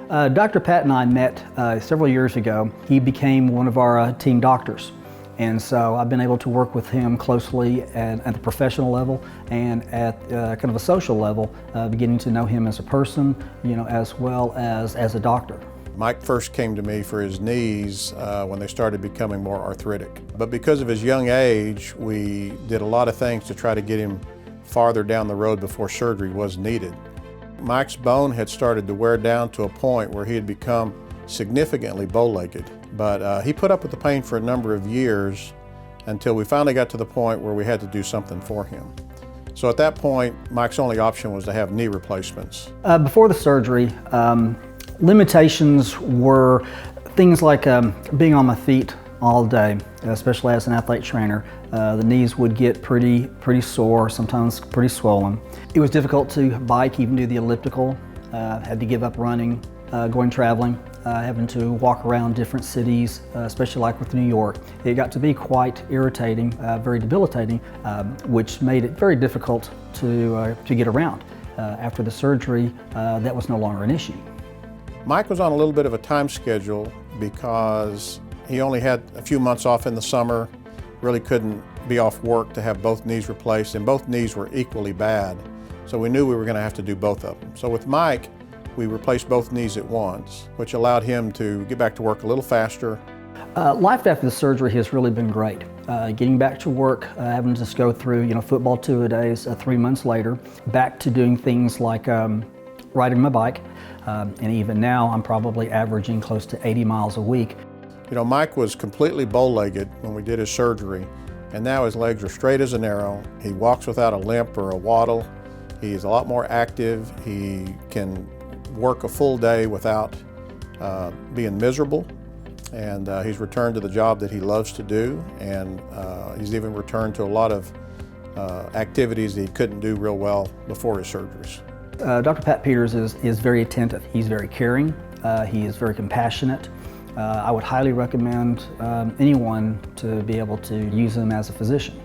Dr. Pat and I met several years ago. He became one of our team doctors. And so I've been able to work with him closely at the professional level and at kind of a social level, beginning to know him as a person, as well as a doctor. Mike first came to me for his knees when they started becoming more arthritic. But because of his young age, we did a lot of things to try to get him farther down the road before surgery was needed. Mike's bone had started to wear down to a point where he had become significantly bow-legged. But he put up with the pain for a number of years until we finally got to the point where we had to do something for him. So at that point, Mike's only option was to have knee replacements. Before the surgery, limitations were things like being on my feet all day, especially as an athlete trainer. The knees would get pretty sore, sometimes pretty swollen. It was difficult to bike, even do the elliptical. Had to give up running, going traveling, having to walk around different cities, especially like with New York. It got to be quite irritating, very debilitating, which made it very difficult to get around. After the surgery, that was no longer an issue. Mike was on a little bit of a time schedule because he only had a few months off in the summer, really couldn't be off work to have both knees replaced, and both knees were equally bad. So we knew we were going to have to do both of them. So with Mike, we replaced both knees at once, which allowed him to get back to work a little faster. Life after the surgery has really been great. Getting back to work, having to just go through football 2-a-days 3 months later, back to doing things like riding my bike, and even now I'm probably averaging close to 80 miles a week. Mike was completely bow-legged when we did his surgery, and now his legs are straight as an arrow. He walks without a limp or a waddle. He's a lot more active. He can work a full day without being miserable, and he's returned to the job that he loves to do, and he's even returned to a lot of activities that he couldn't do real well before his surgeries. Dr. Pat Peters is very attentive. He's very caring. He is very compassionate. I would highly recommend anyone to be able to use him as a physician.